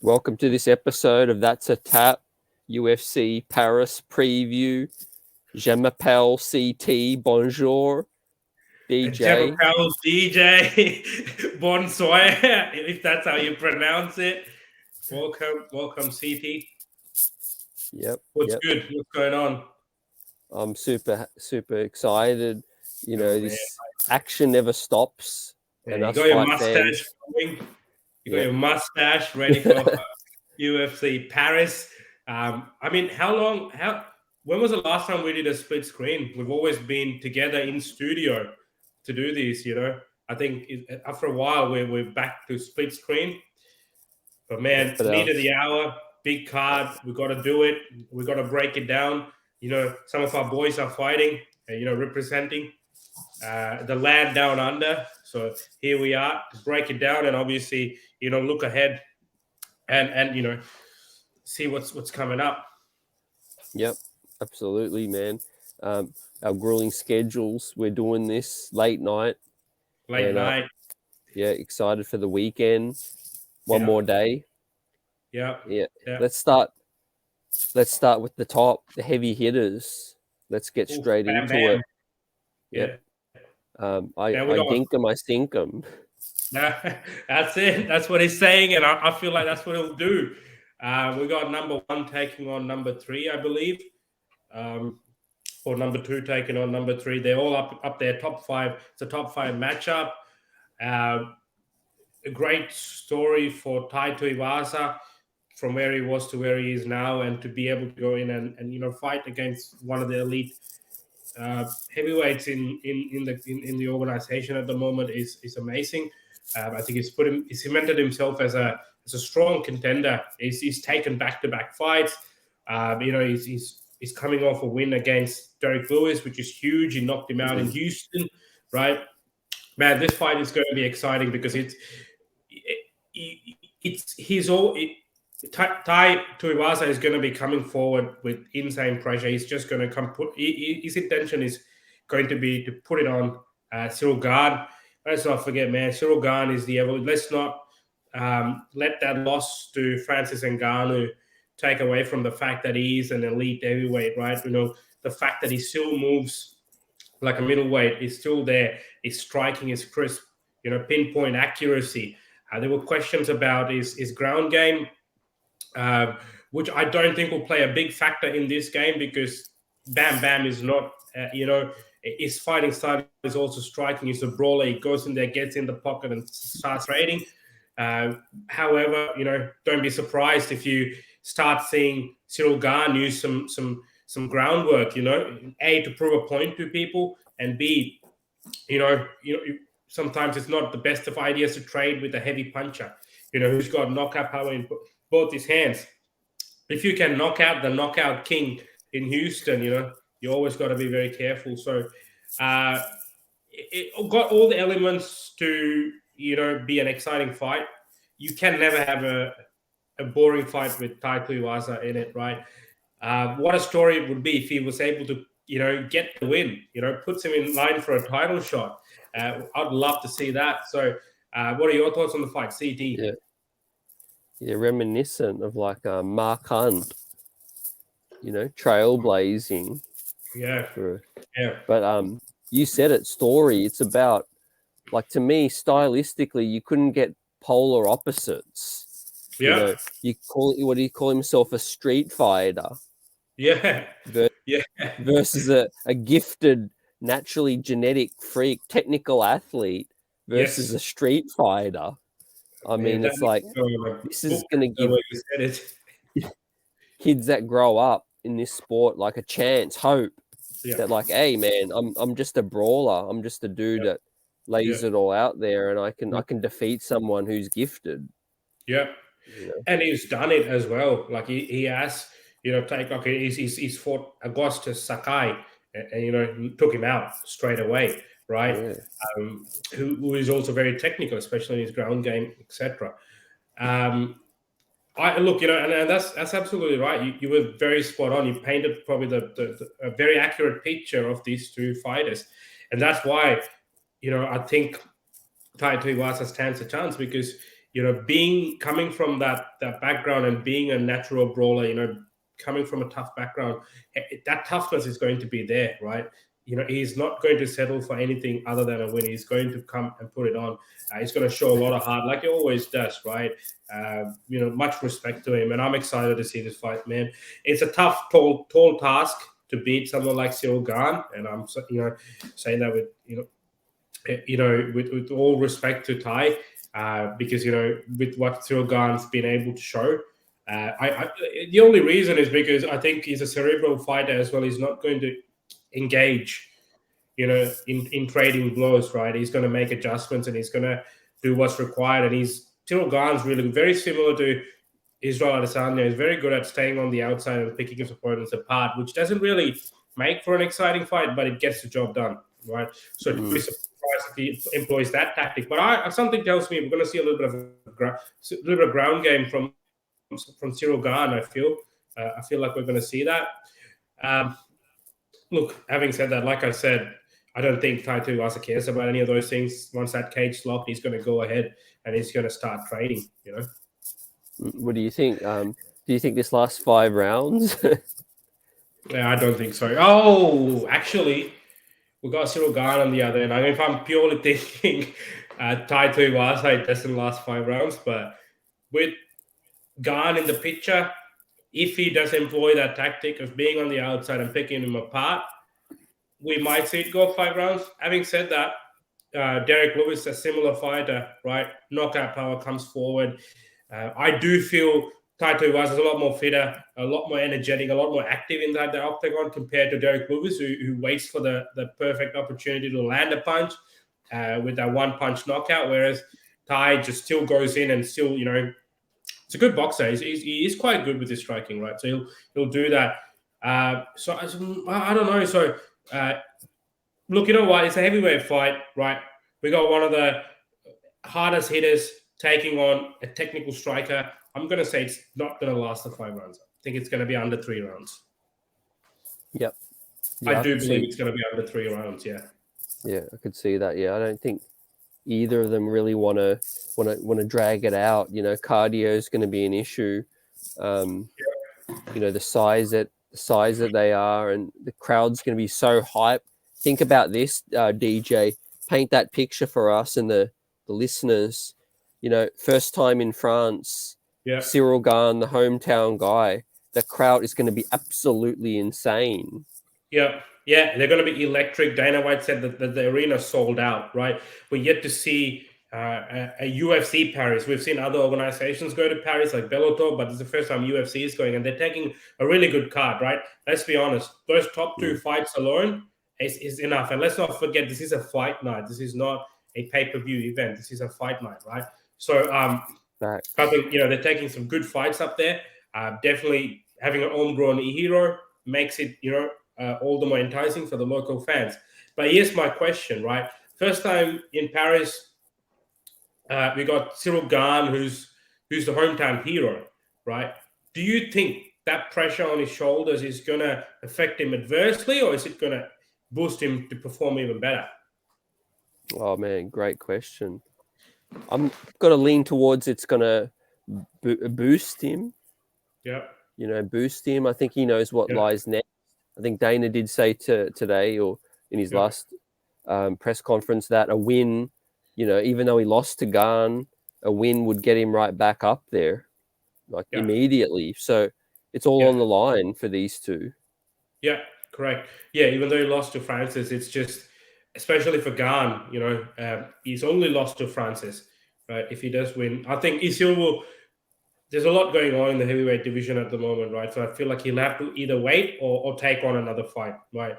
Welcome to this episode of That's a Tap UFC Paris preview. Je m'appelle CT. Bonjour, DJ. Jabberpals DJ Bonsoir, if that's how you pronounce it. Welcome, CT. Yep. What's good? What's going on? I'm super excited. You know, man. this action never stops. Yeah, and you us got your fight mustache fans. going. You got your mustache ready for UFC Paris. I mean, when was the last time we did a split screen? We've always been together in studio to do this, you know. I think after a while we're back to split screen. But man, need of the hour, big card. We got to do it. We got to break it down. You know, some of our boys are fighting, representing the land down under. So here we are to break it down and obviously, look ahead and see what's coming up. Yep, absolutely, man. Our grueling schedules. We're doing this late night. Night. Yeah, excited for the weekend. One more day. Yeah. Let's start with the top, the heavy hitters. Let's get straight into it. Yeah. I dink them, I sink them. That's it. That's what he's saying, and I feel like that's what he'll do. We got number 1 taking on number 3, I believe, or number 2 taking on number 3. They're all up there, top 5. It's a top 5 matchup. A great story for Tuivasa from where he was to where he is now, and to be able to go in and fight against one of the elite heavyweights in the organization at the moment is amazing. I think he's cemented himself as a strong contender. He's taken back-to-back fights. He's coming off a win against Derek Lewis, which is huge. He knocked him out in Houston, right? Man, this fight is going to be exciting because Tai Tuivasa is going to be coming forward with insane pressure. He's just going to his intention is going to be to put it on Cyril Gane. Let's not forget, man, Cyril Gane is the ever. Let's not let that loss to Francis Ngannou take away from the fact that he is an elite heavyweight, right? The fact that he still moves like a middleweight is still there. His striking is crisp, pinpoint accuracy. There were questions about his ground game, which I don't think will play a big factor in this game because Bam Bam is not, his fighting style is also striking. He's a brawler. He goes in there, gets in the pocket and starts trading. However, don't be surprised if you start seeing Cyril Gane use some groundwork, A, to prove a point to people, and B, sometimes it's not the best of ideas to trade with a heavy puncher, who's got knockout power in both his hands. If you can knock out the knockout king in Houston, you always got to be very careful. So it got all the elements to, be an exciting fight. You can never have a boring fight with Tai Tuivasa in it, right? What a story it would be if he was able to, get the win, puts him in line for a title shot. I'd love to see that. So what are your thoughts on the fight, CT? Yeah, reminiscent of like Mark Hunt, trailblazing. Yeah. But you said it, story. It's about, like, to me, stylistically, you couldn't get polar opposites. Yeah. You call it, what do you call himself? A street fighter. Yeah. Versus a gifted, naturally genetic freak, technical athlete versus a street fighter. I mean, it's like, this is going to give kids that grow up in this sport like a chance, hope that, like, hey, man, I'm just a brawler. I'm just a dude that lays it all out there, and I can defeat someone who's gifted. Yeah, and he's done it as well. Like he has, he's fought Augustus Sakai, and took him out straight away, right? Yeah. Who is also very technical, especially in his ground game, etc. I look, and that's absolutely right. You were very spot on. You painted probably a very accurate picture of these two fighters, and that's why, I think Tai Tuivasa stands a chance because, coming from that background and being a natural brawler, coming from a tough background, that toughness is going to be there, right? He's not going to settle for anything other than a win. He's going to come and put it on. He's going to show a lot of heart, like he always does, right? Much respect to him, and I'm excited to see this fight, man. It's a tough, tall task to beat someone like Cyril Gane, and I'm saying that with all respect to Tai, because with what Cyril Gane's been able to show. The only reason is because I think he's a cerebral fighter as well. He's not going to engage, in trading blows, right? He's going to make adjustments and he's going to do what's required. And Cyril Gane's really very similar to Israel Adesanya. He's very good at staying on the outside and picking his opponents apart, which doesn't really make for an exciting fight, but it gets the job done, right? So to be surprised if he employs that tactic. But something tells me we're going to see a little bit of ground game from Cyril Gane. I feel like we're going to see that. Look, having said that, like I said, I don't think Tai Tuivasa cares about any of those things. Once that cage locked, he's going to go ahead and he's going to start trading. What do you think? Do you think this lasts 5 rounds? Yeah, I don't think so. Oh, actually, we got Cyril Gane on the other end. I mean, if I'm purely thinking Tai Tuivasa, it doesn't last 5 rounds. But with Gane in the picture, if he does employ that tactic of being on the outside and picking him apart, we might see it go 5 rounds. Having said that, Derek Lewis, a similar fighter, right? Knockout power comes forward. I do feel Tai Tuivasa is a lot more fitter, a lot more energetic, a lot more active inside the octagon compared to Derek Lewis, who waits for the perfect opportunity to land a punch with that one-punch knockout, whereas Tai just still goes in and still, it's a good boxer. He is quite good with his striking, right? So he'll do that. So I don't know. So look, you know what? It's a heavyweight fight, right? We got one of the hardest hitters taking on a technical striker. I'm going to say it's not going to last the 5 rounds. I think it's going to be under 3 rounds. Yep. Yeah, I do believe it's going to be under 3 rounds. Yeah. Yeah, I could see that. Yeah, I don't think either of them really want to drag it out. Cardio is going to be an issue. The size that they are, and the crowd's going to be so hyped. Think about this, DJ. Paint that picture for us and the listeners. First time in France. Yeah. Cyril Gane, the hometown guy. The crowd is going to be absolutely insane. Yeah. Yeah, they're going to be electric. Dana White said that the arena sold out, right? We're yet to see a UFC Paris. We've seen other organizations go to Paris, like Bellator, but it's the first time UFC is going, and they're taking a really good card, right? Let's be honest. Those top 2 fights alone is enough. And let's not forget, this is a fight night. This is not a pay-per-view event. This is a fight night, right? So I think, they're taking some good fights up there. Definitely having an homegrown hero makes it, all the more enticing for the local fans. But here's my question, right? First time in Paris, we got Cyril Gane, who's the hometown hero, right? Do you think that pressure on his shoulders is going to affect him adversely, or is it going to boost him to perform even better? Oh, man, great question. I'm going to lean towards it's going to boost him. Yeah. Boost him. I think he knows what lies next. I think Dana did say today or in his last press conference that a win, even though he lost to Gane, a win would get him right back up there, immediately. So it's all on the line for these two. Yeah, correct. Yeah, even though he lost to Francis, it's just, especially for Gane, he's only lost to Francis, right? If he does win, I think Isil will. There's a lot going on in the heavyweight division at the moment, right? So I feel like he'll have to either wait or take on another fight, right?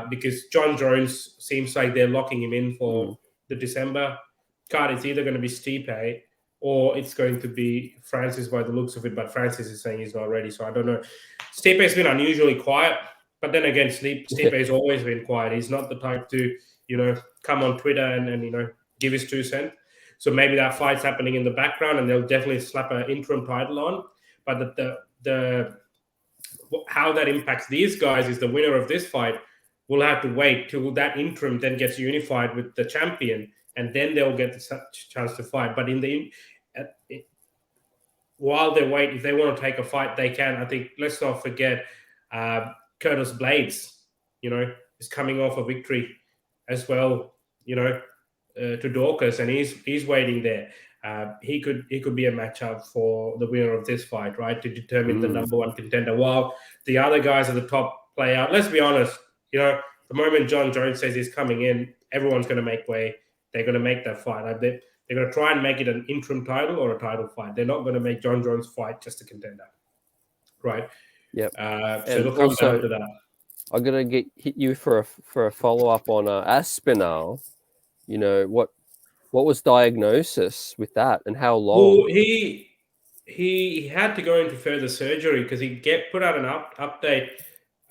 Because John Jones seems like they're locking him in for the December card. It's either going to be Stipe or it's going to be Francis by the looks of it, but Francis is saying he's not ready. So I don't know. Stipe's been unusually quiet, but then again, Stipe's always been quiet. He's not the type to, come on Twitter and give his 2 cents. So maybe that fight's happening in the background, and they'll definitely slap an interim title on. But the how that impacts these guys is the winner of this fight will have to wait till that interim then gets unified with the champion, and then they'll get the chance to fight. But in while they wait, if they want to take a fight, they can. I think let's not forget Curtis Blades, is coming off a victory as well, to Dorcas, and he's waiting there. He could be a matchup for the winner of this fight, right, to determine the number one contender. While the other guys at the top play out. Let's be honest, the moment John Jones says he's coming in, everyone's going to make way. They're going to make that fight. They're going to try and make it an interim title or a title fight. They're not going to make John Jones fight just a contender, right? Yep. So look also to that. I'm gonna hit you for a follow up on Aspinall. What was diagnosis with that, and how long? Well, he had to go into further surgery because he put out an update.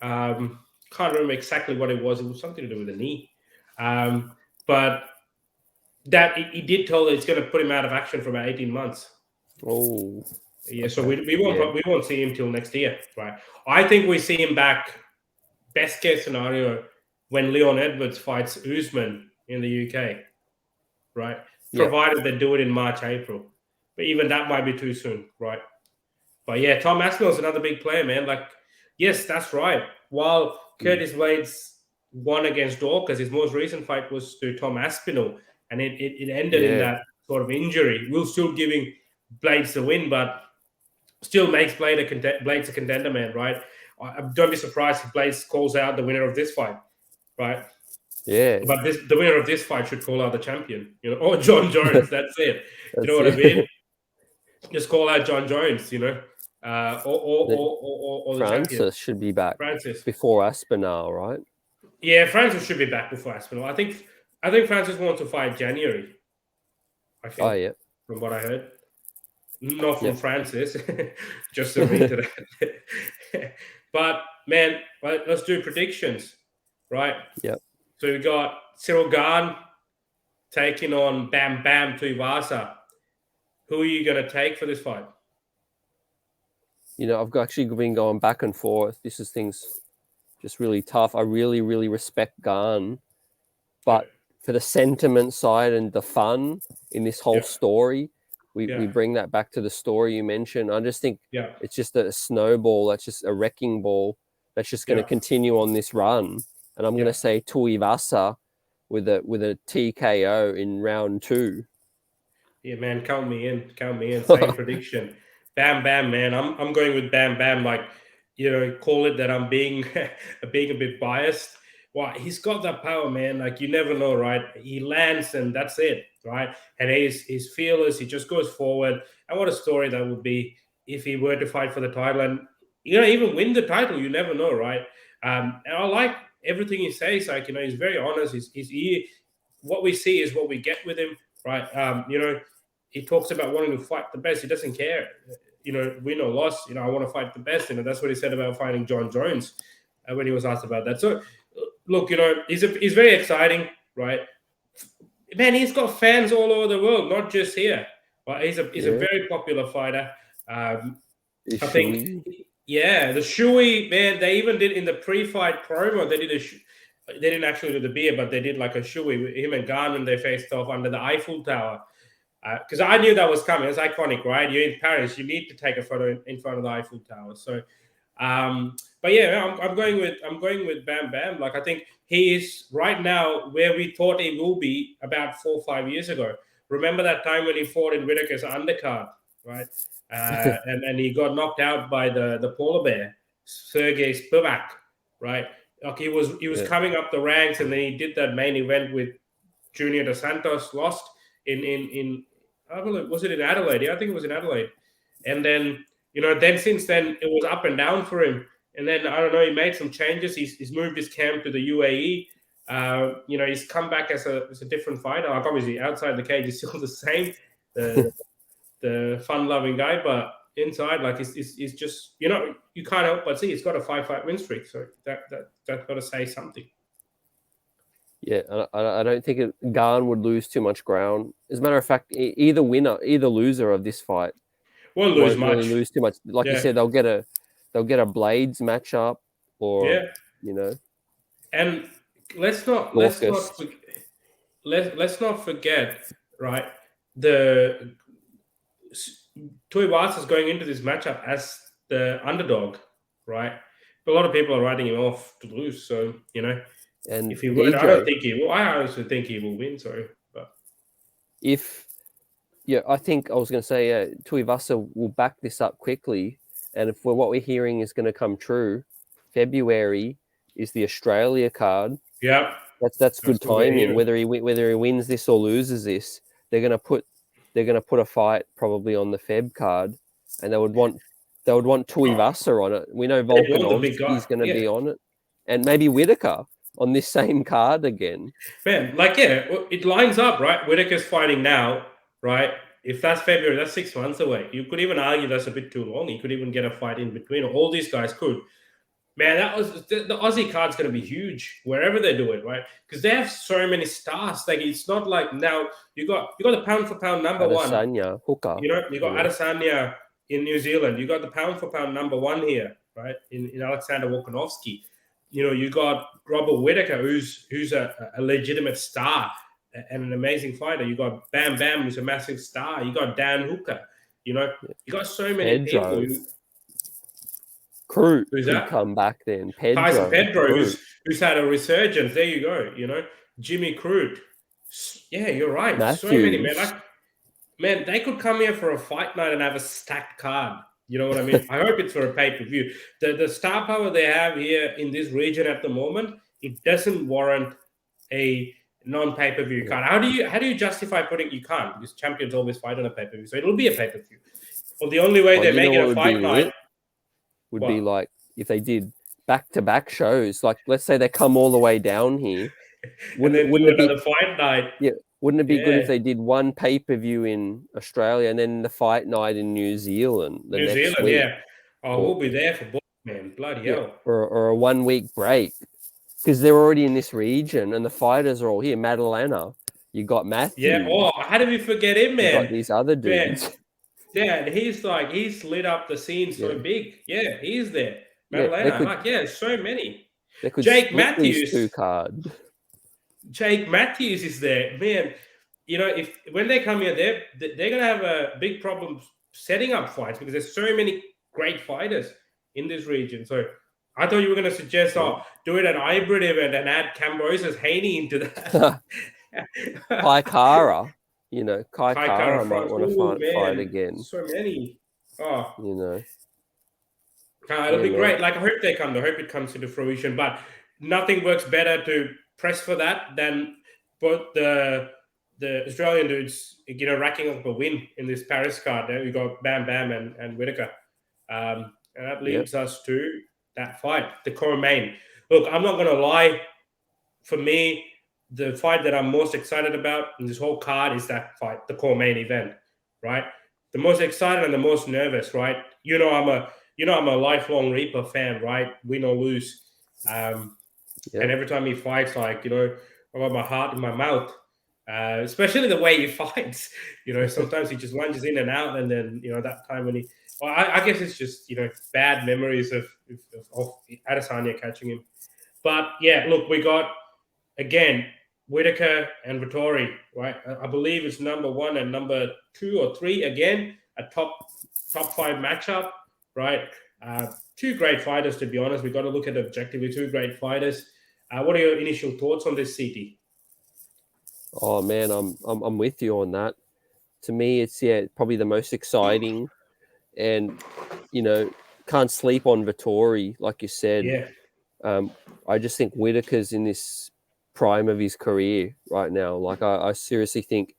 Can't remember exactly what it was. It was something to do with the knee, but that he did tell that it's going to put him out of action for about 18 months. Oh, yeah. Okay. So we won't see him till next year, right? I think we see him back. Best case scenario when Leon Edwards fights Usman in the UK, right? Provided they do it in March, April. But even that might be too soon, right? But yeah, Tom Aspinall is another big player, man. Like, yes, that's right. While Curtis Blades won against Dorcas, his most recent fight was to Tom Aspinall, and it ended in that sort of injury. We're still giving Blades the win, but still makes Blades a contender, man, right? Don't be surprised if Blades calls out the winner of this fight, right? Yeah. But the winner of this fight should call out the champion, or John Jones. That's it. You know what I mean? Just call out John Jones, or the Francis champion. Should be back. Francis before Aspinall, right? Yeah, Francis should be back before Aspinall. I think Francis wants to fight January. I think. Oh yeah. From what I heard. Not from Francis, just to read to that. But man, let's do predictions, right? Yep. So we got Cyril Gane taking on Bam Bam Tuivasa. Who are you going to take for this fight? I've actually been going back and forth. This is things just really tough. I really, really respect Gane, but for the sentiment side and the fun in this whole story. We bring that back to the story you mentioned. I just think it's just a snowball. That's just a wrecking ball. That's just going to continue on this run. And I'm going to say Tuivasa with a TKO in round 2. Yeah, man, count me in. Same prediction. Bam Bam, man. I'm going with Bam Bam. Like, call it that I'm being a bit biased. Well, he's got that power, man. Like, you never know, right? He lands and that's it, right? And he's fearless. He just goes forward. And what a story that would be if he were to fight for the title and, even win the title. You never know, right? And I like everything he says. Like, he's very honest. What we see is what we get with him, right? He talks about wanting to fight the best. He doesn't care, win or loss. I want to fight the best. That's what he said about fighting John Jones when he was asked about that. So, look, he's very exciting, right? Man, he's got fans all over the world, not just here. But he's a very popular fighter. I think, the Shui, man, they even did in the pre-fight promo. They didn't actually do the beer, but they did like a Shui with him and Gane when they faced off under the Eiffel Tower. Because I knew that was coming. It's iconic, right? You're in Paris, you need to take a photo in front of the Eiffel Tower. So. But yeah, I'm going with Bam Bam. Like, I think he is right now where we thought he will be about 4 or 5 years ago. Remember that time when he fought in Whittaker's undercard, right? And he got knocked out by the polar bear, Sergey Spivak, right? Like, he was coming up the ranks, and then he did that main event with Junior Dos Santos, lost in I don't know, was it in Adelaide? Yeah, I think it was in Adelaide. And then then since then, it was up and down for him. And then, I don't know, he made some changes. He's moved his camp to the UAE. He's come back as a different fighter. Like, obviously, outside the cage, he's still the same, the fun-loving guy. But inside, like, he's just, you can't help but see he's got a 5-fight win streak. So that's got to say something. Yeah, I don't think Gane would lose too much ground. As a matter of fact, either loser of this fight won't really lose too much. Like you said, they'll get a Blades matchup, or And let's not forget, right? Tuivasa is going into this matchup as the underdog, right? But a lot of people are writing him off to lose. So And if he would, I don't DJ, think he will. I honestly think he will win. Sorry, but I think I was going to say Tuivasa will back this up quickly, and if what we're hearing is going to come true, February is the Australia card. yeah, That's good timing. Whether he wins this or loses this, they're going to put a fight probably on the Feb card, and they would want Tuivasa on it. We know Volkanovski's going to be on it, and maybe Whittaker on this same card again. Man, it lines up, right? Whittaker's fighting now, right? If that's February, that's 6 months away. You could even argue that's a bit too long. You could even get a fight in between. All these guys could. Man, the Aussie card's going to be huge wherever they do it, right? Because they have so many stars. Like it's not like now you got the pound for pound number Adesanya, one. Hooker. You got Adesanya in New Zealand. You got the pound for pound number one here, right? In Alexander Volkanovski. You got Robert Whittaker, who's a legitimate star and an amazing fighter. You got Bam Bam, who's a massive star. You got Dan Hooker. You got so many people. Crute could come back then. Tyson Pedro, who's had a resurgence. There you go. Jimmy Crute. Yeah, you're right. Matthews. So many, man. Man, they could come here for a fight night and have a stacked card. You know what I mean? I hope it's for a pay-per-view. The star power they have here in this region at the moment, it doesn't warrant a non-pay-per-view card. How do you justify putting? You can't, because champions always fight on a pay-per-view, so it'll be a pay-per-view. Well, the only way they make it a fight night would be like if they did back-to-back shows. Like, let's say they come all the way down here. Wouldn't it be another fight night? Yeah. Wouldn't it be good if they did one pay-per-view in Australia and then the fight night in New Zealand next week? Yeah. Oh, we'll be there for both, man. Bloody hell. Or a 1 week break. Because they're already in this region and the fighters are all here. Madalena, you got Matthews. Yeah. Oh, how did we forget him, man? You got these other dudes. Man. Yeah, he's lit up the scene so big. Yeah, he's there. Madalena, so many. They could Jake Matthews, 2 cards. Jake Matthews is there, man. If when they come here, they're gonna have a big problem setting up fights because there's so many great fighters in this region. So I thought you were gonna suggest, do it an hybrid event and add Cambosa's Haney into that. Kai Kara, Kai Kara might want to fight again. So many. Oh, it'll be great. Like I hope they come. I hope it comes to fruition. But nothing works better to press for that than both the Australian dudes, racking up a win in this Paris card. There we got Bam Bam and Whittaker. And that leads us to that fight, the co-main. Look, I'm not going to lie. For me, the fight that I'm most excited about in this whole card is that fight, the co-main event, right? The most excited and the most nervous, right? I'm a lifelong Reaper fan, right? Win or lose. And every time he fights, I got my heart in my mouth. Especially the way he fights. Sometimes he just lunges in and out, and then that time when I guess it's just bad memories of Adesanya catching him. But yeah, look, we got again Whittaker and Vettori, right? I believe it's number 1 and number 2 or 3 again, a top 5 matchup, right? 2 great fighters, to be honest. We've got to look at it objectively. 2 great fighters. What are your initial thoughts on this, CT? Oh man, I'm with you on that. To me, it's probably the most exciting, and can't sleep on Vettori, like you said. Yeah. I just think Whittaker's in this prime of his career right now. Like I seriously think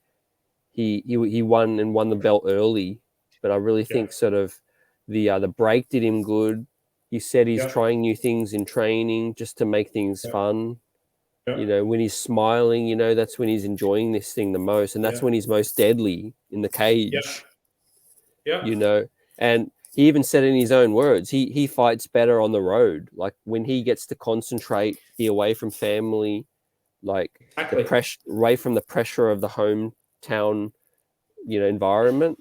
he won the belt early, but I really think sort of the break did him good. He said he's trying new things in training just to make things fun. When he's smiling, that's when he's enjoying this thing the most, and that's when he's most deadly in the cage. And he even said in his own words, he fights better on the road. Like when he gets to concentrate, be away from family, like the pressure, away from the pressure of the hometown, environment.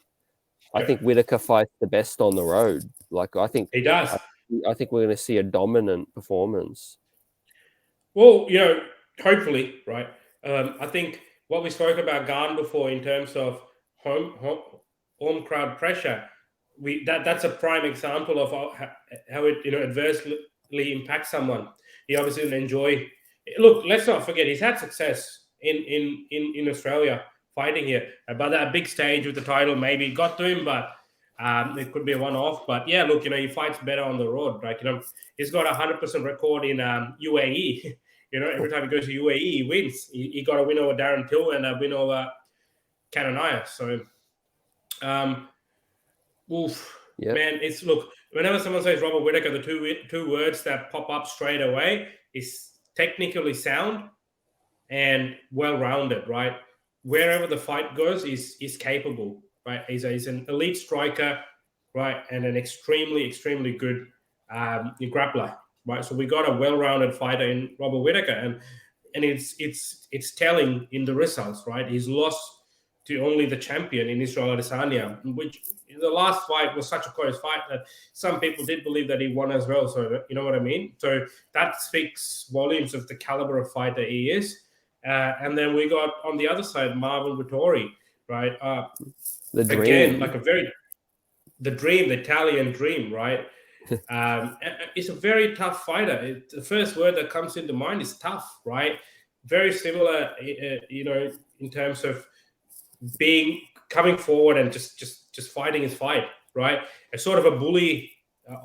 I think Whittaker fights the best on the road. Like I think he does. I think we're going to see a dominant performance. Well, hopefully, right? I think what we spoke about Gane before in terms of home crowd pressure, that's a prime example of how it adversely impacts someone. He obviously didn't enjoy. Look, let's not forget he's had success in Australia fighting here, but that big stage with the title maybe got to him, but it could be a one-off. But yeah, look, he fights better on the road, right? He's got a 100% record in UAE. Every time he goes to UAE, he wins. He got a win over Darren Till and a win over Kananaya. So, man, it's look. Whenever someone says Robert Whittaker, the two words that pop up straight away is technically sound and well-rounded, right? Wherever the fight goes, is capable, right? He's an elite striker, right, and an extremely, extremely good grappler, right? So we got a well-rounded fighter in Robert Whittaker, and it's telling in the results, right? He's lost to only the champion in Israel Adesanya, which the last fight was such a close fight that some people did believe that he won as well. So you know what I mean? So that speaks volumes of the caliber of fighter he is. And then we got on the other side Marvin Vettori, right? The dream. Again, like the dream, the Italian dream, right? It's a very tough fighter. The first word that comes into mind is tough, right? Very similar, in terms of coming forward and just fighting his fight, right? A sort of a bully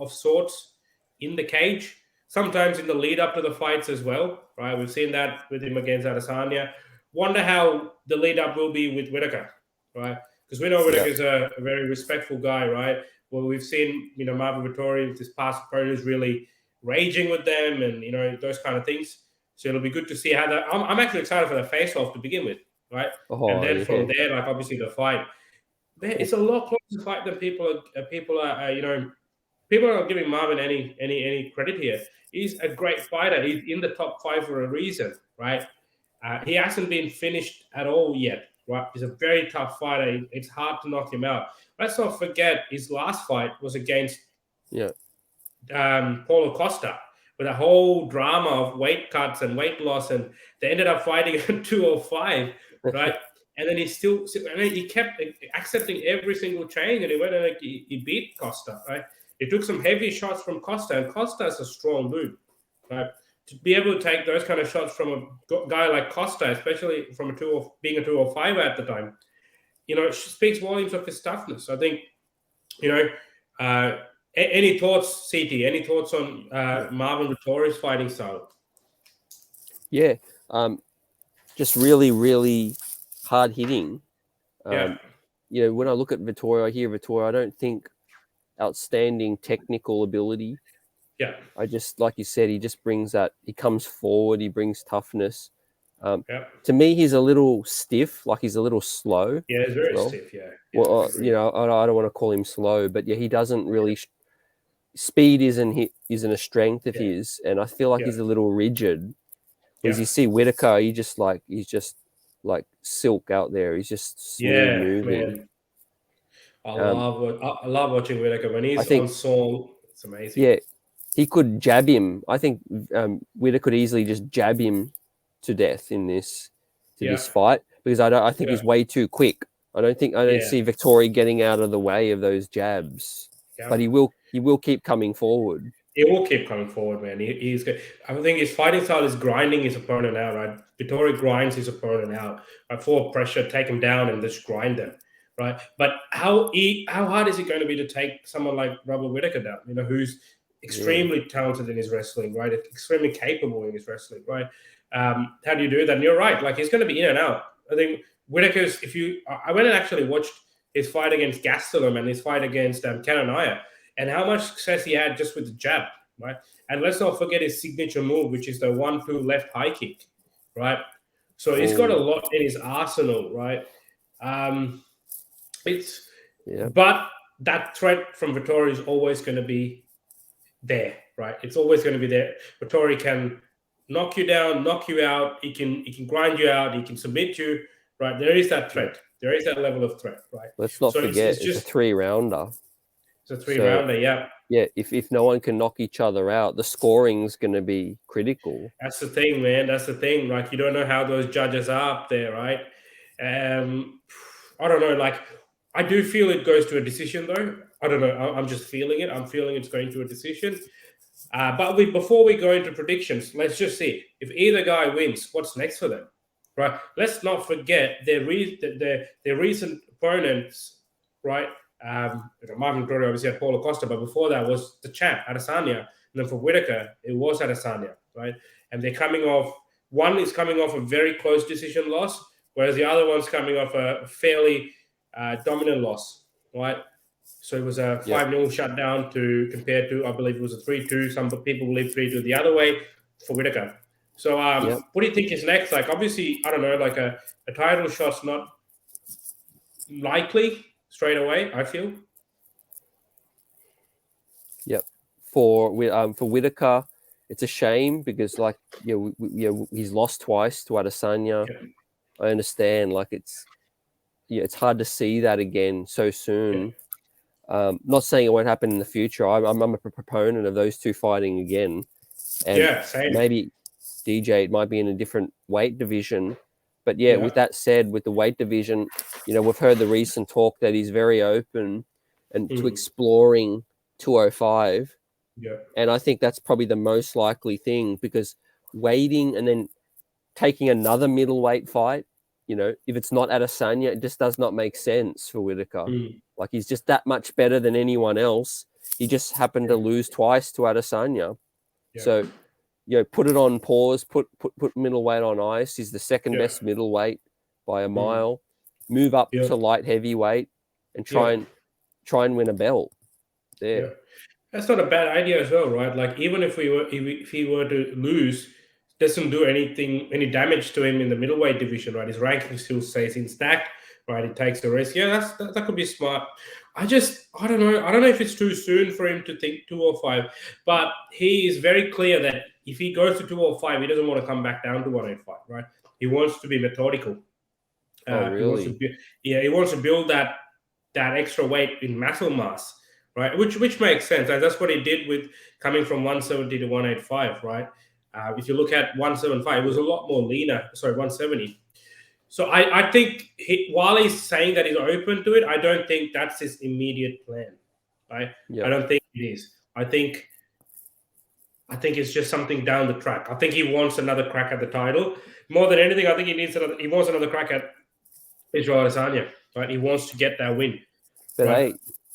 of sorts in the cage. Sometimes in the lead up to the fights as well, right? We've seen that with him against Adesanya. Wonder how the lead up will be with Whittaker, right? Because we know Whittaker's a very respectful guy, right? Well, we've seen, Marvin Vettori with his past opponents really raging with them and, those kind of things. So it'll be good to see how that. I'm actually excited for the face-off to begin with, right? And then from there, like obviously the fight. It's a lot closer fight than people are not giving Marvin any credit here. He's a great fighter. He's in the top 5 for a reason, right? He hasn't been finished at all yet, right? He's a very tough fighter. It's hard to knock him out. Let's not forget his last fight was against Paulo Costa, with a whole drama of weight cuts and weight loss, and they ended up fighting at 205, right? And then he kept accepting every single change, and he went and he beat Costa, right? He took some heavy shots from Costa, and Costa is a strong dude, right? To be able to take those kind of shots from a guy like Costa, especially from being a 205 at the time, it speaks volumes of his toughness. I think, any thoughts, CT? Any thoughts on Marvin Vettori's fighting style? Yeah, just really, really hard hitting. When I look at Vettori, I hear Vettori. I don't think outstanding technical ability. Yeah. I just, like you said, he just brings that. He comes forward. He brings toughness. To me, he's a little stiff. Like he's a little slow. Yeah, he's very stiff. Yeah. Well, I don't want to call him slow, but yeah, he doesn't really. Speed isn't a strength of his, and I feel like he's a little rigid. Because you see Whittaker, he's just like silk out there. He's just smooth moving. Man. I love watching Whittaker when he's on song. It's amazing. Yeah, he could jab him. I think Whittaker could easily just jab him to death in this fight, because I think he's way too quick. I don't see Vettori getting out of the way of those jabs, but he will keep coming forward. He will keep coming forward, man. He's good. I think his fighting style is grinding his opponent out, right? Vettori grinds his opponent out, right? For pressure, take him down and just grind them, right? But how hard is it going to be to take someone like Robert Whittaker down, who's extremely talented in his wrestling, right? Extremely capable in his wrestling, right? How do you do that? And you're right. Like, he's going to be in and out. I think Whittaker's, I went and actually watched his fight against Gastelum and his fight against Kananaya, and how much success he had just with the jab, right? And let's not forget his signature move, which is the 1-2 left high kick, right? So he's got a lot in his arsenal, right? But that threat from Vettori is always going to be there, right? It's always going to be there. Vettori can knock you down, knock you out. He can grind you out. He can submit you, right? There is that threat. There is that level of threat, right? Let's not forget it's a 3-rounder. It's a 3-rounder, yeah. Yeah, if no one can knock each other out, the scoring's going to be critical. That's the thing, man. That's the thing. Like, you don't know how those judges are up there, right? I don't know. Like, I do feel it goes to a decision, though. I don't know. I'm just feeling it. I'm feeling it's going to a decision. But before we go into predictions, let's just see if either guy wins. What's next for them, right? Let's not forget their recent opponents, right? Martin Vettori obviously had Paulo Costa, but before that was the champ Adesanya, and then for Whittaker it was Adesanya, right? And they're coming off. One is coming off a very close decision loss, whereas the other one's coming off a fairly dominant loss, right? So it was a 5-0 shutdown compared to, I believe it was a 3-2. Some people believe 3-2 the other way for Whittaker. So what do you think is next? Like, obviously, I don't know, like a title shot's not likely straight away, I feel. Yep. For Whittaker, it's a shame because, like, he's lost twice to Adesanya. Yep. I understand, like, it's hard to see that again so soon. Not saying it won't happen in the future. I'm a proponent of those two fighting again. And same. Maybe DJ, it might be in a different weight division. But with that said, with the weight division, we've heard the recent talk that he's very open and to exploring 205. Yeah. And I think that's probably the most likely thing, because waiting and then taking another middleweight fight, if it's not Adesanya, it just does not make sense for Whittaker. Like, he's just that much better than anyone else. He just happened to lose twice to Adesanya. Yeah. So, put it on pause, put middleweight on ice. He's the second best middleweight by a mile. Move up to light heavyweight and try and win a belt there. Yeah. That's not a bad idea as well, right? Like, even if he were to lose, doesn't do any damage to him in the middleweight division, right? His ranking still stays intact, right? It takes the risk. Yeah, that could be smart. I don't know. I don't know if it's too soon for him to think 205, but he is very clear that if he goes to 205, he doesn't want to come back down to 185, right? He wants to be methodical. Really? He wants to build that extra weight in muscle mass, right? Which makes sense, and that's what he did with coming from 170 to 185, right? If you look at 175, it was a lot more leaner. Sorry, 170. So I think while he's saying that he's open to it, I don't think that's his immediate plan, right? I don't think it is. I think it's just something down the track. I think he wants another crack at the title. More than anything, I think he wants another crack at Israel Adesanya, right? He wants to get that win. But hey,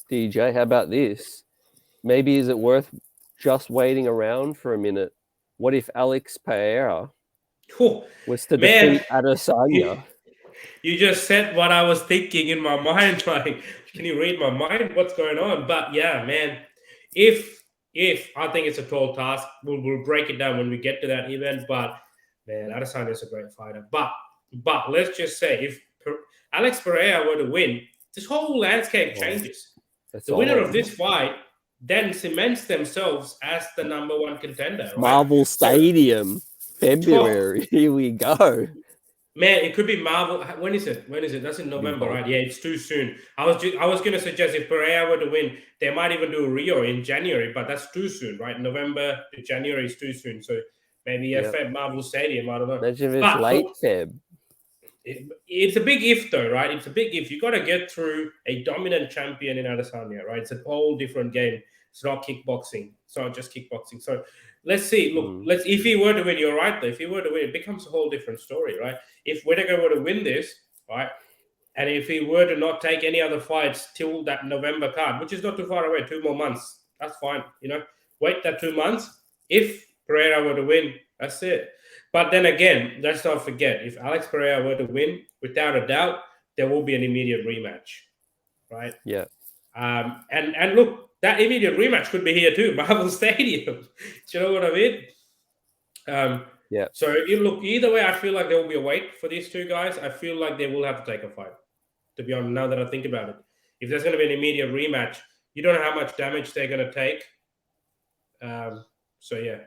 DJ, how about this? Maybe is it worth just waiting around for a minute? What if Alex Pereira was to defeat Adesanya? You just said what I was thinking in my mind. Like, can you read my mind? What's going on? But yeah, man, if I think it's a tall task, we'll break it down when we get to that event. But man, Adesanya is a great fighter. But let's just say if Alex Pereira were to win, this whole landscape changes. The winner of this fight then cements themselves as the number one contender. Right? Marvel Stadium, February. Here we go. Man, it could be Marvel. When is it? That's in November, right? Yeah, it's too soon. I was going to suggest if Pereira were to win, they might even do Rio in January, but that's too soon, right? November to January is too soon. So maybe Feb Marvel Stadium. I don't know. Imagine if it's late Feb. It's a big if, though, right? It's a big if. You got to get through a dominant champion in Adesanya, right? It's a whole different game. It's not kickboxing. It's not just kickboxing. So let's see. Look, if he were to win, you're right, though. If he were to win, it becomes a whole different story, right? If Whittaker were to win this, right, and if he were to not take any other fights till that November card, which is not too far away, 2 more months, that's fine. Wait that 2 months. If Pereira were to win, that's it. But then again, let's not forget, if Alex Pereira were to win, without a doubt, there will be an immediate rematch, right? Yeah. And look, that immediate rematch could be here too, Marvel Stadium. Do you know what I mean? Yeah. So either way, I feel like there will be a wait for these two guys. I feel like they will have to take a fight, to be honest, now that I think about it. If there's going to be an immediate rematch, you don't know how much damage they're going to take. So yeah.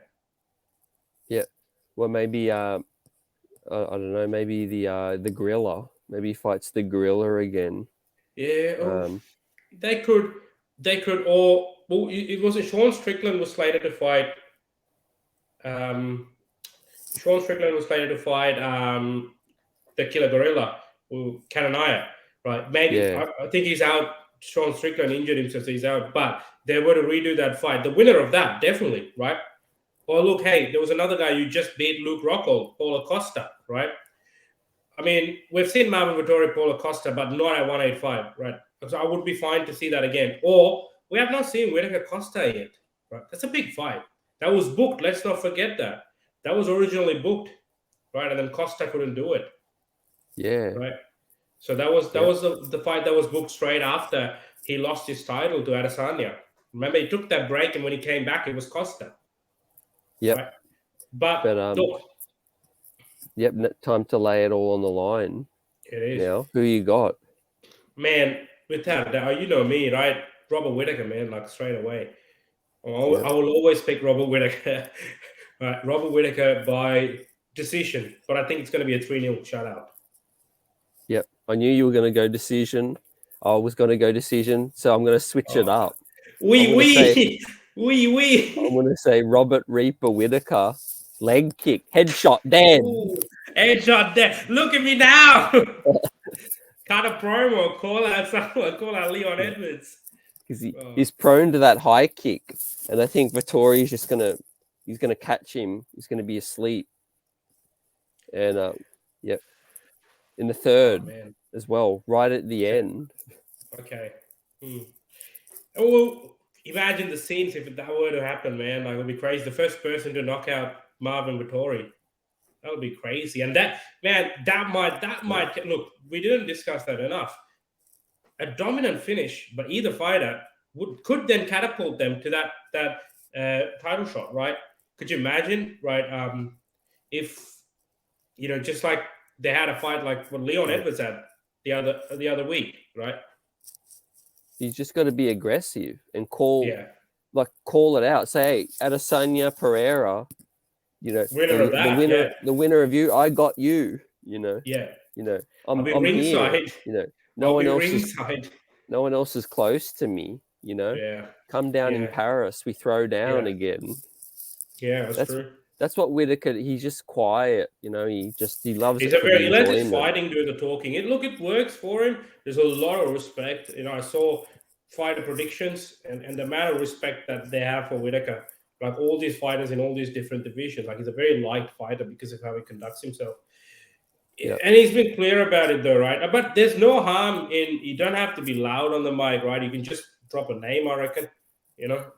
Yeah. Well, maybe I don't know. Maybe the gorilla. Maybe he fights the gorilla again. Yeah. They could all. Well, it was Sean Strickland was slated to fight. Sean Strickland was slated to fight the killer gorilla, Kananaya. right? Maybe I think he's out. Sean Strickland injured himself, so he's out. But they were to redo that fight. The winner of that, definitely, right? Or look, hey, there was another guy you just beat, Luke Rockhold, Paulo Costa, right? I mean, we've seen Marvin Vettori, Paulo Costa, but not at 185, right? So I would be fine to see that again. Or we have not seen Whittaker Costa yet, right? That's a big fight. That was booked. Let's not forget that. That was originally booked, right? And then Costa couldn't do it. Yeah. Right. So that was the fight that was booked straight after he lost his title to Adesanya. Remember, he took that break, and when he came back, it was Costa. Yep. Right? But look. Yep, time to lay it all on the line. It is. Now, who you got? Man, without that, you know me, right? Robert Whittaker, man, like straight away. I will always pick Robert Whittaker. Right, Robert Whittaker by decision, but I think it's going to be a 3-0 shutout. Yep, I knew you were going to go decision. I was going to go decision, so I'm going to switch it up. I'm going to say Robert Reaper Whittaker, leg kick, headshot, dead. Ooh, headshot, dead. Look at me now. Cut a promo, call out someone, call out Leon Edwards. Because he's prone to that high kick, and I think Vettori is just he's gonna catch him. He's gonna be asleep, and yep, in the third as well, right at the end. Okay. Oh, imagine the scenes if that were to happen, man. Like, it would be crazy. The first person to knock out Marvin Vettori. That would be crazy. And that might look, we didn't discuss that enough. A dominant finish by either fighter could then catapult them to that title shot, right? Could you imagine, right? If just like they had a fight like what Leon Edwards had the other week, right? You just got to be aggressive and call it out. Say, hey, Adesanya Pereira, the winner of you, I got you. I'm ringside. Here. No one else is close to me. Come down in Paris, we throw down again. Yeah, that's true. That's what Whittaker. He's just quiet. He loves. He lets his fighting do the talking. It works for him. There's a lot of respect. I saw fighter predictions and the amount of respect that they have for Whittaker. Like all these fighters in all these different divisions, like he's a very light fighter because of how he conducts himself. Yep. And he's been clear about it though, right? But there's no harm in, you don't have to be loud on the mic, right? You can just drop a name, I reckon,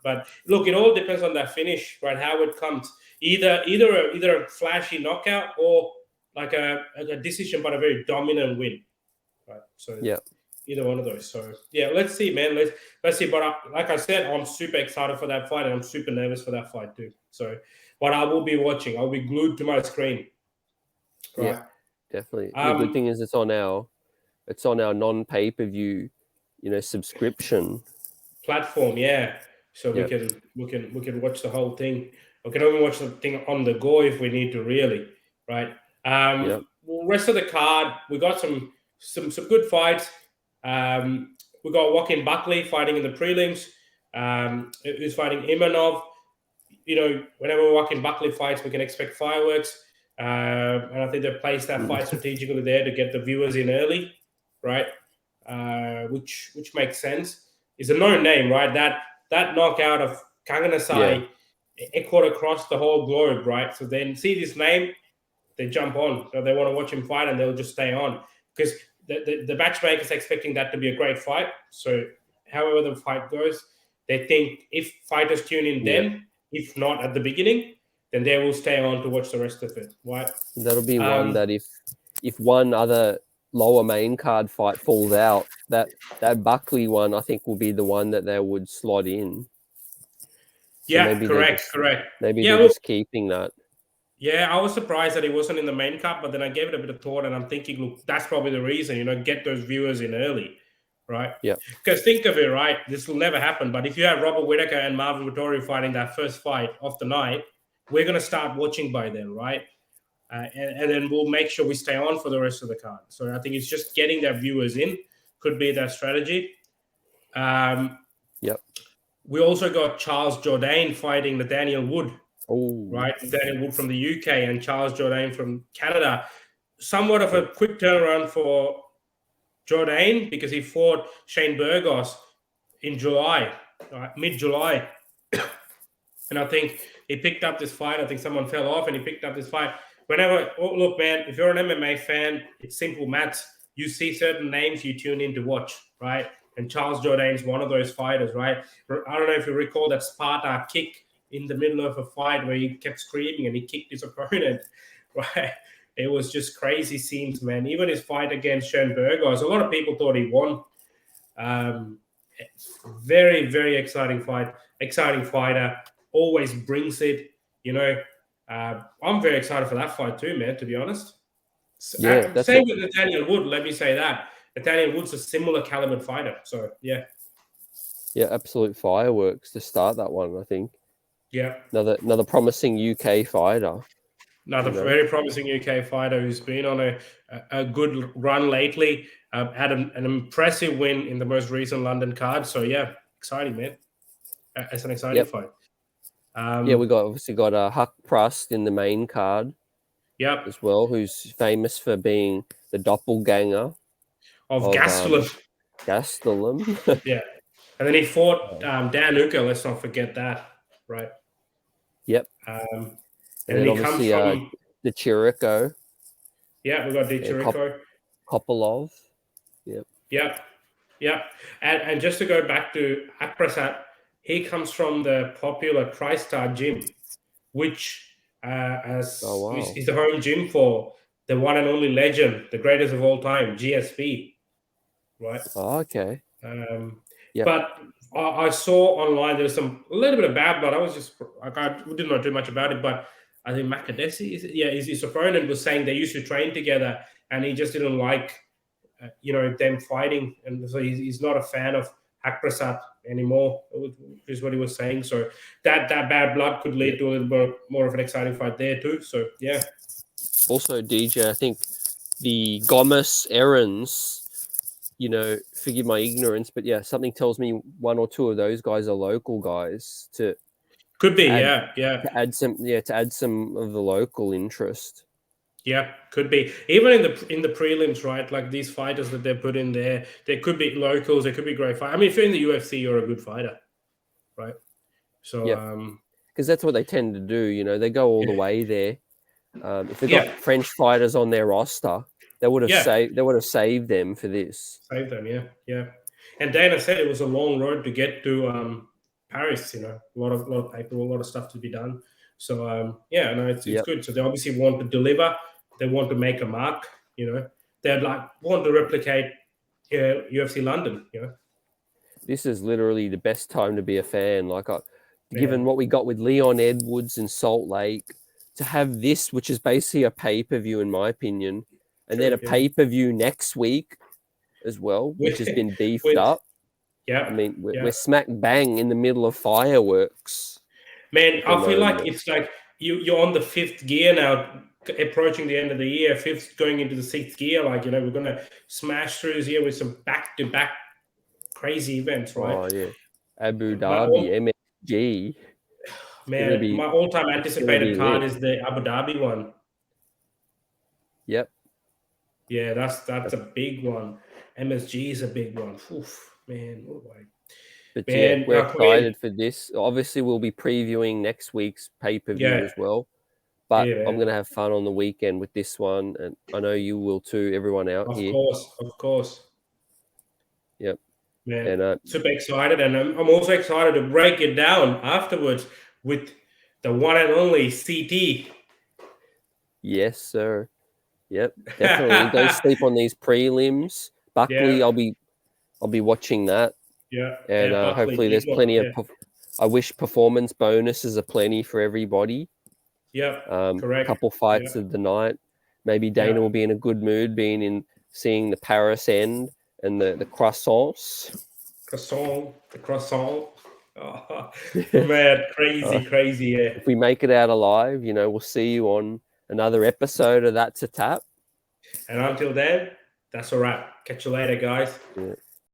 But look, it all depends on that finish, right? How it comes. Either a flashy knockout or like a decision, but a very dominant win, right? So either one of those. So let's see, man. Let's see. But like I said, I'm super excited for that fight, and I'm super nervous for that fight too. So, but I will be watching. I'll be glued to my screen. Right? Yeah, definitely. The good thing is it's on our non-pay-per-view, subscription platform. Yeah, so we can watch the whole thing. We can even watch the thing on the go if we need to, really, right? Rest of the card, we got some good fights. We got Joaquin Buckley fighting in the prelims. Who's fighting Imanov? Whenever Joaquin Buckley fights, we can expect fireworks. And I think they placed that fight strategically there to get the viewers in early, right? Which makes sense. It's a known name, right? That knockout of Kanganasai echoed across the whole globe, right? So then see this name, they jump on. So they want to watch him fight, and they'll just stay on because the matchmakers are expecting that to be a great fight. So however the fight goes, they think if fighters tune in then, if not at the beginning, then they will stay on to watch the rest of it, right? That'll be one that if one other lower main card fight falls out, that Buckley one I think will be the one that they would slot in. So correct. Maybe they're just keeping that. Yeah, I was surprised that he wasn't in the main card, but then I gave it a bit of thought, and I'm thinking, look, that's probably the reason, get those viewers in early, right? Yeah. Because think of it, right? This will never happen, but if you have Robert Whittaker and Marvin Vettori fighting that first fight of the night, we're going to start watching by then, right? And then we'll make sure we stay on for the rest of the card. So I think it's just getting their viewers in could be their strategy. We also got Charles Jourdain fighting Nathaniel Wood. Oh, right. Nathaniel Wood from the UK and Charles Jourdain from Canada. Somewhat of a quick turnaround for Jourdain because he fought Shane Burgos in July, mid-July. And I think he picked up this fight. I think someone fell off and he picked up this fight. Look, man, if you're an MMA fan, it's simple maths. You see certain names, you tune in to watch, right? And Charles Jourdain's one of those fighters, right? I don't know if you recall that Sparta kick in the middle of a fight where he kept screaming and he kicked his opponent, right? It was just crazy scenes, man. Even his fight against Shane Burgos, a lot of people thought he won. Very, very exciting fight. Exciting fighter. Always brings it, I'm very excited for that fight too, man, to be honest. Yeah, same with Nathaniel Wood, let me say that. Nathaniel Wood's a similar caliber fighter, so yeah. Yeah, absolute fireworks to start that one, I think. Yeah. Another promising UK fighter. Another very promising UK fighter who's been on a good run lately. Had an impressive win in the most recent London card. So yeah, exciting, man. It's an exciting fight. We obviously got Huck Prust in the main card. Yep. As well, who's famous for being the doppelganger of Gastelum. Gastelum. Yeah. And then he fought Dan Uka, let's not forget that. Right. Yep. And then he comes from the Chirico. Yeah, we got the Chirico. Kopolov. Yep. Yep. Yep. And just to go back to APPETIT, he comes from the popular TriStar gym, which is the home gym for the one and only legend, the greatest of all time, GSP. Right. Oh, okay. But I saw online there's a little bit of bad blood. We did not do much about it, but I think Makadesi, his opponent was saying they used to train together, and he just didn't like, them fighting, and so he's not a fan of APPETIT anymore, is what he was saying. So that bad blood could lead to a little bit more of an exciting fight there too. So yeah. Also, DJ, I think the Gomes errands, forgive my ignorance, but yeah, something tells me one or two of those guys are local guys to could be, to add some of the local interest. Yeah, could be. Even in the prelims, right? Like these fighters that they put in there could be locals. They could be great fighters. I mean, if you're in the UFC, you're a good fighter, right? So, because that's what they tend to do. They go all the way there. If they got French fighters on their roster, they would have saved them for this. Saved them, yeah. And Dana said it was a long road to get to Paris. A lot of paper, a lot of stuff to be done. So it's good. So they obviously want to deliver. They want to make a mark. They'd want to replicate UFC London. This is literally the best time to be a fan. Given what we got with Leon Edwards in Salt Lake, to have this, which is basically a pay-per-view in my opinion, and then a pay-per-view next week as well, which has been beefed up. Yeah, I mean, we're smack bang in the middle of fireworks. Man, I feel like it's like you're on the fifth gear now, approaching the end of the year, fifth going into the sixth gear. We're going to smash through this year with some back-to-back crazy events, right? Oh, yeah. Abu Dhabi, MSG. Man, my all-time anticipated card is the Abu Dhabi one. Yep. Yeah, that's a big one. MSG is a big one. Oof, man. Oh my. But we're excited for this. Obviously, we'll be previewing next week's pay-per-view as well. But I'm going to have fun on the weekend with this one. And I know you will too, everyone out here. Of course. Yep. Man, and, super excited. And I'm also excited to break it down afterwards with the one and only CT. Yes, sir. Yep, definitely. Don't sleep on these prelims. Buckley, I'll be watching that. Yeah, and hopefully there's plenty of. I wish performance bonuses are plenty for everybody. Yeah, correct. A couple fights of the night. Maybe Dana will be in a good mood, seeing the Paris end and the croissants. The croissant. Oh, man, crazy. Yeah. If we make it out alive, we'll see you on another episode of That's a Tap. And until then, that's a wrap. Catch you later, guys. Yeah.